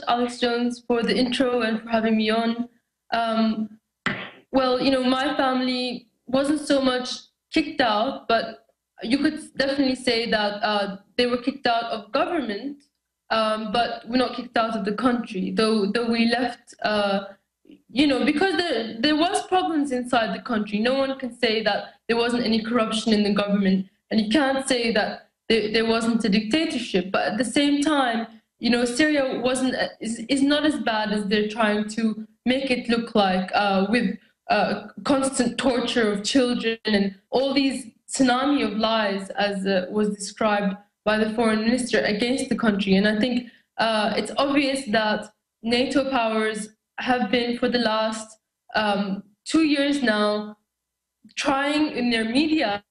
Alex Jones, for the intro and for having me on. Well, my family wasn't so much kicked out, but you could definitely say that they were kicked out of government, but we're not kicked out of the country. Though we left, because there was problems inside the country. No one can say that there wasn't any corruption in the government, and you can't say that there wasn't a dictatorship. But at the same time, Syria is not as bad as they're trying to make it look like, with constant torture of children and all these tsunami of lies, as was described by the foreign minister, against the country. And I think it's obvious that NATO powers have been, for the last 2 years now, trying in their media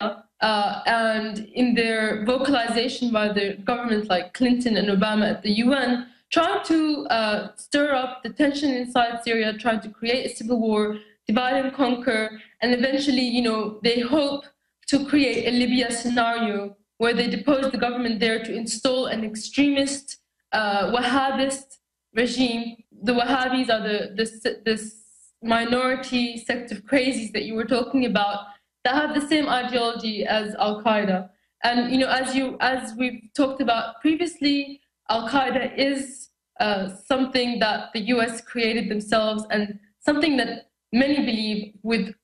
and in their vocalization by the government, like Clinton and Obama at the UN, trying to stir up the tension inside Syria, trying to create a civil war, divide and conquer, and eventually, they hope to create a Libya scenario where they depose the government there to install an extremist Wahhabist regime. The Wahhabis are this minority sect of crazies that you were talking about, that have the same ideology as Al-Qaeda. And as we've talked about previously, Al-Qaeda is something that the US created themselves, and something that many believe, with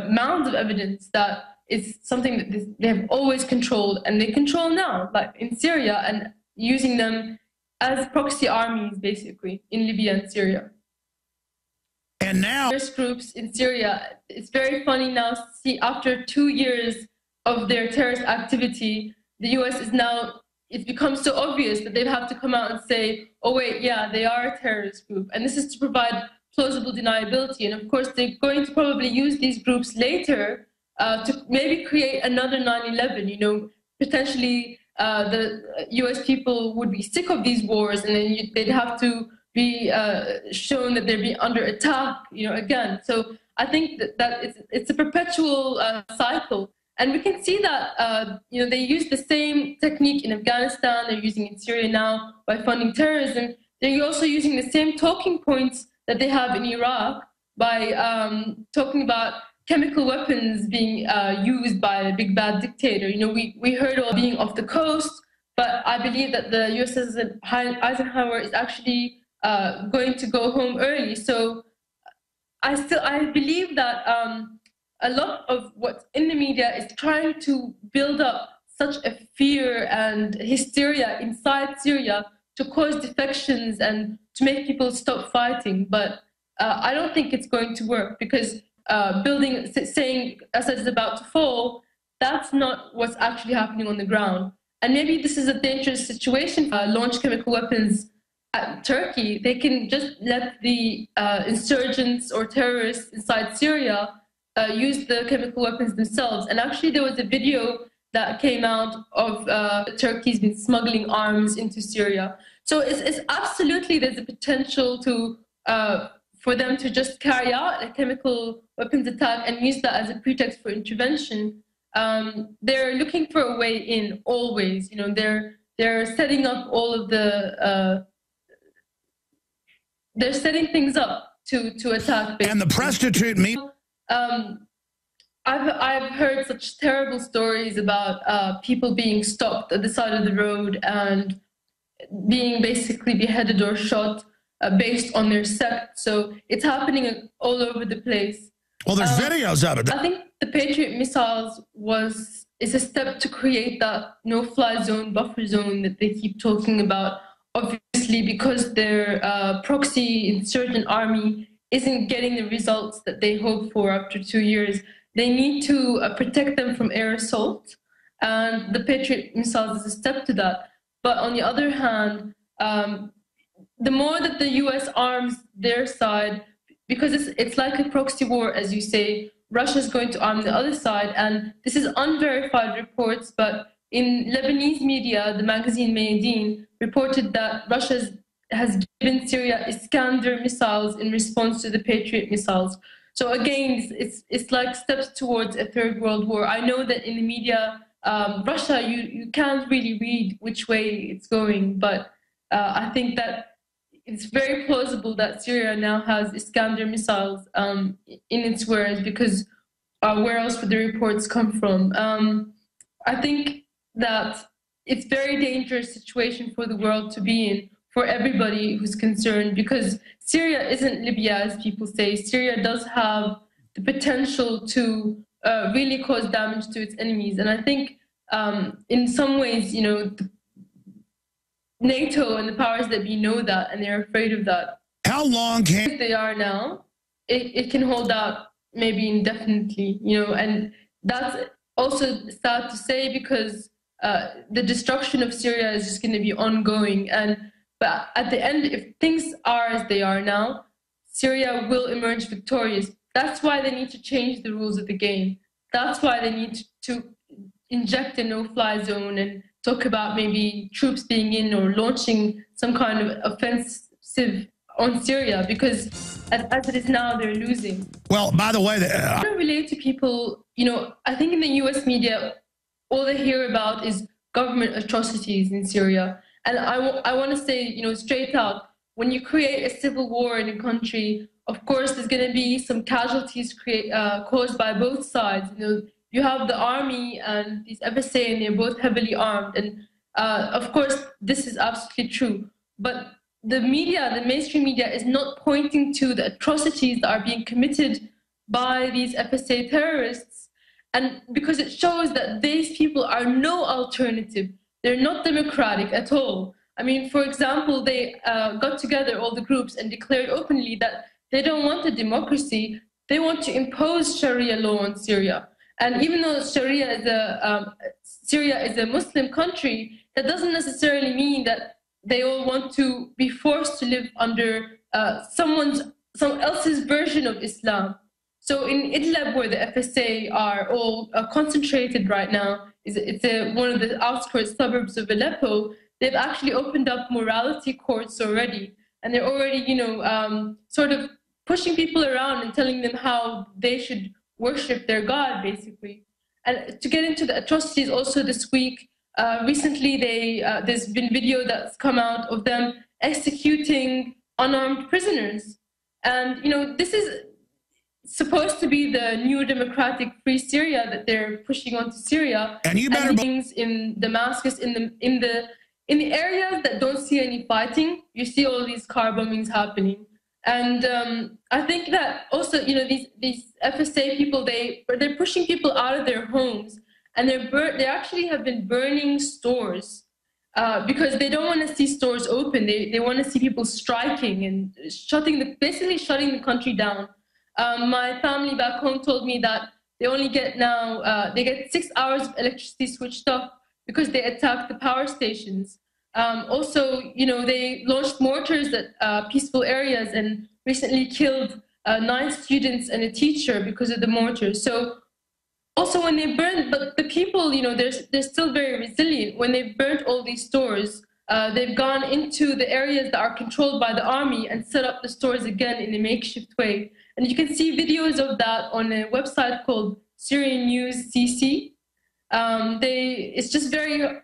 mounds of evidence, that is something that they have always controlled, and they control now, like in Syria, and using them as proxy armies, basically, in Libya and Syria. And now, terrorist groups in Syria, it's very funny now to see, after 2 years of their terrorist activity, the US is now, it's become so obvious that they have to come out and say, oh wait, yeah, they are a terrorist group. And this is to provide plausible deniability. And of course, they're going to probably use these groups later to maybe create another 9/11. Potentially the US people would be sick of these wars, and then they'd have to be shown that they're being under attack, again. So I think that it's a perpetual cycle. And we can see that, they use the same technique in Afghanistan, they're using it in Syria now by funding terrorism. They're also using the same talking points that they have in Iraq by talking about chemical weapons being used by a big bad dictator. We heard all being off the coast, but I believe that the US President Eisenhower is actually going to go home early. So I believe that a lot of what's in the media is trying to build up such a fear and hysteria inside Syria to cause defections and to make people stop fighting. But I don't think it's going to work, because saying Assad is about to fall, that's not what's actually happening on the ground. And maybe this is a dangerous situation. Launch chemical weapons at Turkey, they can just let the insurgents or terrorists inside Syria use the chemical weapons themselves. And actually, there was a video that came out of Turkey's been smuggling arms into Syria. So it's absolutely, there's a potential to for them to just carry out a chemical weapons attack and use that as a pretext for intervention. They're looking for a way in always. They're setting up all of the. They're setting things up to attack. Basically. And the prostitute meet. I've heard such terrible stories about people being stopped at the side of the road and being basically beheaded or shot based on their sect. So it's happening all over the place. Well, there's videos of it. I think the Patriot missiles is a step to create that no-fly zone, buffer zone that they keep talking about. Obviously, because their proxy insurgent army isn't getting the results that they hope for after 2 years. They need to protect them from air assault, and the Patriot missiles is a step to that. But on the other hand, the more that the US arms their side, because it's like a proxy war, as you say, Russia's going to arm the other side, and this is unverified reports, but in Lebanese media, the magazine Mayadeen reported that Russia has given Syria Iskander missiles in response to the Patriot missiles. So again, it's like steps towards a third world war. I know that in the media, Russia, you can't really read which way it's going, but I think that it's very plausible that Syria now has Iskander missiles in its wares, because where else would the reports come from? I think that it's a very dangerous situation for the world to be in, for everybody who's concerned, because Syria isn't Libya, as people say. Syria does have the potential to really cause damage to its enemies. And I think in some ways, you know, NATO and the powers that be know that, and they're afraid of that. How long can they are now? It can hold out maybe indefinitely, you know, and that's also sad to say, because the destruction of Syria is just going to be ongoing. But at the end, if things are as they are now, Syria will emerge victorious. That's why they need to change the rules of the game. That's why they need to inject a no-fly zone and talk about maybe troops being in or launching some kind of offensive on Syria, because as it is now, they're losing. Well, by the way, I don't relate to people, you know, I think in the US media, all they hear about is government atrocities in Syria. And I want to say, you know, straight out, when you create a civil war in a country, of course, there's going to be some casualties caused by both sides. You know, you have the army and these FSA, and they're both heavily armed. And of course, this is absolutely true. But the media, the mainstream media, is not pointing to the atrocities that are being committed by these FSA terrorists. And because it shows that these people are no alternative. They're not democratic at all. I mean, for example, they got together, all the groups, and declared openly that they don't want a democracy. They want to impose Sharia law on Syria. And even though Syria is a Muslim country, that doesn't necessarily mean that they all want to be forced to live under someone else's version of Islam. So in Idlib, where the FSA are all concentrated right now, it's one of the outskirts suburbs of Aleppo. They've actually opened up morality courts already, and they're already, you know, sort of pushing people around and telling them how they should worship their God, basically. And to get into the atrocities, also this week, recently there's been video that's come out of them executing unarmed prisoners. And, you know, this is supposed to be the new democratic free Syria that they're pushing onto Syria. And you better things in Damascus, in the areas that don't see any fighting, you see all these car bombings happening. And I think that also, you know, these FSA people, they're pushing people out of their homes, and they actually have been burning stores because they don't want to see stores open. They want to see people striking and basically shutting the country down. My family back home told me that they only get now, they get 6 hours of electricity switched off because they attacked the power stations. Also, you know, they launched mortars at peaceful areas and recently killed 9 students and a teacher because of the mortars. So also when they burned, but the people, you know, they're still very resilient. When they burnt all these stores, they've gone into the areas that are controlled by the army and set up the stores again in a makeshift way. And you can see videos of that on a website called Syrian News CC. It's just very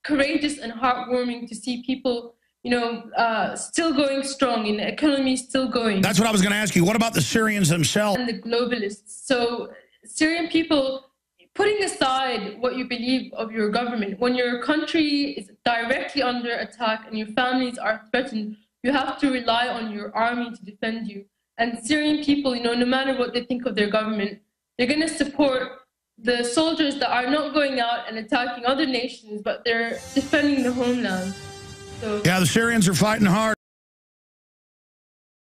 courageous and heartwarming to see people, you know, still going strong, and the economy still going. That's what I was going to ask you. What about the Syrians themselves? And the globalists. So Syrian people, putting aside what you believe of your government, when your country is directly under attack and your families are threatened, you have to rely on your army to defend you. And Syrian people, you know, no matter what they think of their government, they're going to support the soldiers that are not going out and attacking other nations, but they're defending the homeland. So, yeah, the Syrians are fighting hard.